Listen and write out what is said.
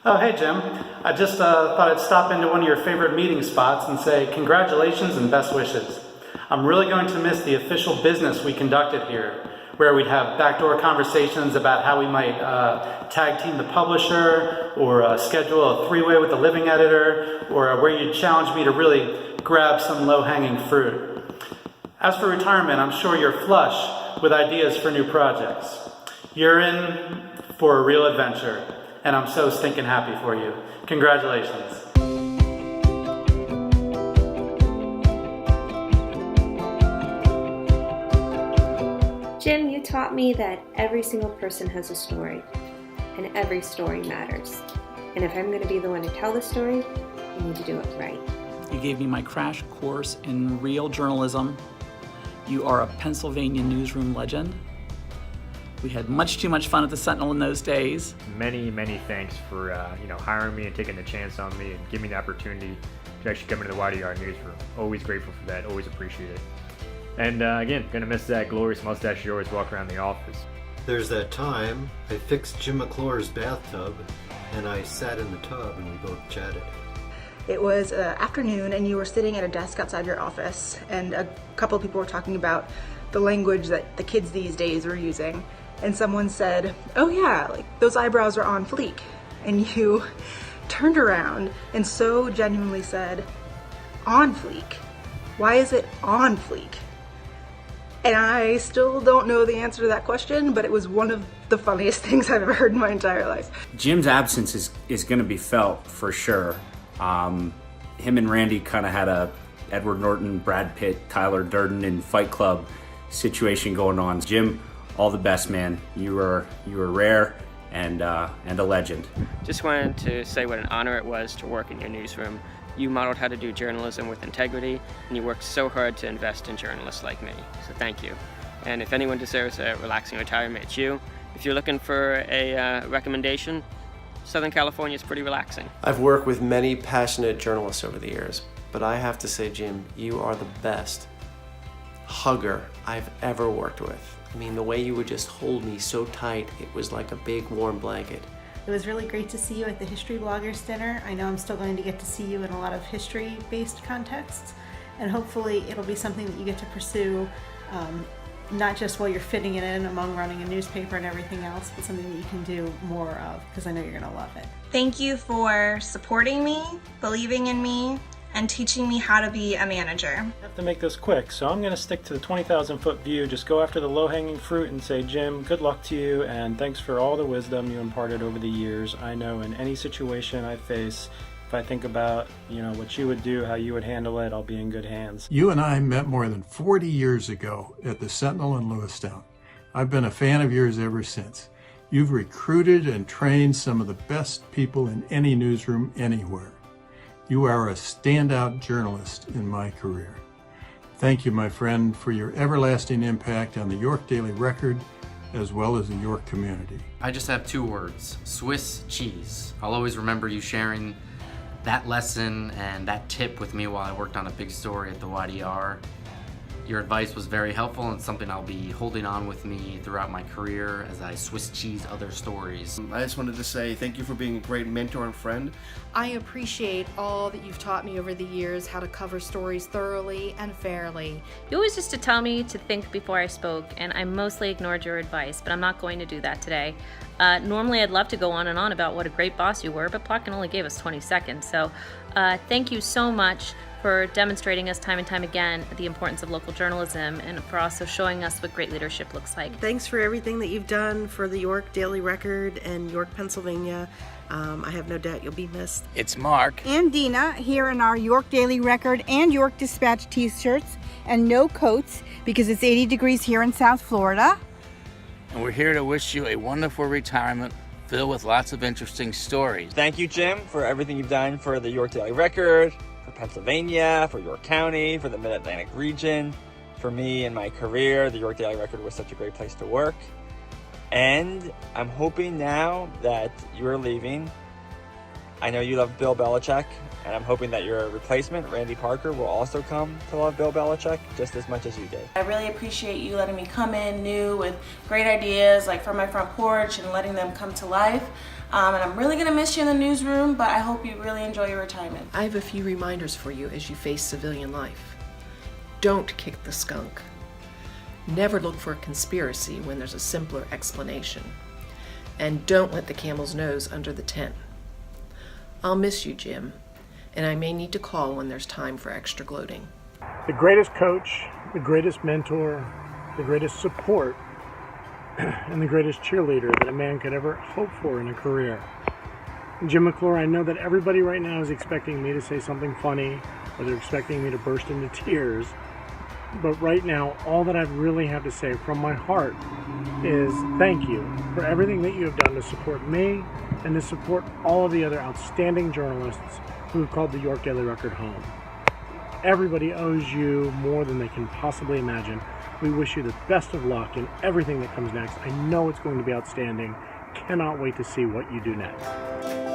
Oh, hey Jim. I just thought I'd stop into one of your favorite meeting spots and say congratulations and best wishes. I'm really going to miss the official business we conducted here, where we'd have backdoor conversations about how we might tag team the publisher, or schedule a three-way with the living editor, or where you'd challenge me to really grab some low-hanging fruit. As for retirement, I'm sure you're flush with ideas for new projects. You're in for a real adventure, and I'm so stinking happy for you. Congratulations. Jim, you taught me that every single person has a story, and every story matters. And if I'm going to be the one to tell the story, I need to do it right. You gave me my crash course in real journalism. You are a Pennsylvania newsroom legend. We had much too much fun at the Sentinel in those days. Many thanks for hiring me and taking the chance on me and giving me the opportunity to actually come into the YDR newsroom. Always grateful for that, always appreciate it. And again, gonna miss that glorious mustache you always walk around the office. There's that time I fixed Jim McClure's bathtub and I sat in the tub and we both chatted. It was afternoon and you were sitting at a desk outside your office and a couple of people were talking about the language that the kids these days were using. And someone said, oh yeah, like those eyebrows are on fleek. And you turned around and so genuinely said, on fleek? Why is it on fleek? And I still don't know the answer to that question, but it was one of the funniest things I've ever heard in my entire life. Jim's absence is going to be felt for sure. Him and Randy kind of had a Edward Norton, Brad Pitt, Tyler Durden in Fight Club situation going on. Jim, all the best, man. You were rare and a legend. Just wanted to say what an honor it was to work in your newsroom. You modeled how to do journalism with integrity, and you worked so hard to invest in journalists like me, so thank you. And if anyone deserves a relaxing retirement, it's you. If you're looking for a recommendation, Southern California is pretty relaxing. I've worked with many passionate journalists over the years, but I have to say, Jim, you are the best hugger I've ever worked with. I mean, the way you would just hold me so tight, it was like a big warm blanket. It was really great to see you at the History Bloggers Dinner. I know I'm still going to get to see you in a lot of history-based contexts, and hopefully it'll be something that you get to pursue, not just while you're fitting it in among running a newspaper and everything else, but something that you can do more of, because I know you're going to love it. Thank you for supporting me, believing in me, and teaching me how to be a manager. I have to make this quick, so I'm going to stick to the 20,000 foot view. Just go after the low-hanging fruit and say, Jim, good luck to you, and thanks for all the wisdom you imparted over the years. I know in any situation I face, if I think about what you would do, how you would handle it, I'll be in good hands. You and I met more than 40 years ago at the Sentinel in Lewistown. I've been a fan of yours ever since. You've recruited and trained some of the best people in any newsroom anywhere. You are a standout journalist in my career. Thank you, my friend, for your everlasting impact on the York Daily Record, as well as the York community. I just have two words: Swiss cheese. I'll always remember you sharing that lesson and that tip with me while I worked on a big story at the YDR. Your advice was very helpful and something I'll be holding on with me throughout my career as I Swiss cheese other stories. I just wanted to say thank you for being a great mentor and friend. I appreciate all that you've taught me over the years, how to cover stories thoroughly and fairly. You always used to tell me to think before I spoke, and I mostly ignored your advice, but I'm not going to do that today. Normally I'd love to go on and on about what a great boss you were, but Plotkin only gave us 20 seconds. So thank you so much for demonstrating us time and time again the importance of local journalism, and for also showing us what great leadership looks like. Thanks for everything that you've done for the York Daily Record and York, Pennsylvania. I have no doubt you'll be missed. It's Mark and Dina here in our York Daily Record and York Dispatch t-shirts and no coats because it's 80 degrees here in South Florida. And we're here to wish you a wonderful retirement filled with lots of interesting stories. Thank you, Jim, for everything you've done for the York Daily Record, for Pennsylvania, for York County, for the Mid-Atlantic region. For me and my career, the York Daily Record was such a great place to work. And I'm hoping now that you're leaving, I know you love Bill Belichick, and I'm hoping that your replacement, Randy Parker, will also come to love Bill Belichick just as much as you did. I really appreciate you letting me come in new with great ideas, like from my front porch, and letting them come to life. And I'm really gonna miss you in the newsroom, but I hope you really enjoy your retirement. I have a few reminders for you as you face civilian life. Don't kick the skunk. Never look for a conspiracy when there's a simpler explanation. And don't let the camel's nose under the tent. I'll miss you, Jim, and I may need to call when there's time for extra gloating. The greatest coach, the greatest mentor, the greatest support, and the greatest cheerleader that a man could ever hope for in a career. Jim McClure, I know that everybody right now is expecting me to say something funny, or they're expecting me to burst into tears, but right now, all that I really have to say from my heart is thank you for everything that you have done to support me and to support all of the other outstanding journalists who have called the York Daily Record home. Everybody owes you more than they can possibly imagine. We wish you the best of luck in everything that comes next. I know it's going to be outstanding. Cannot wait to see what you do next.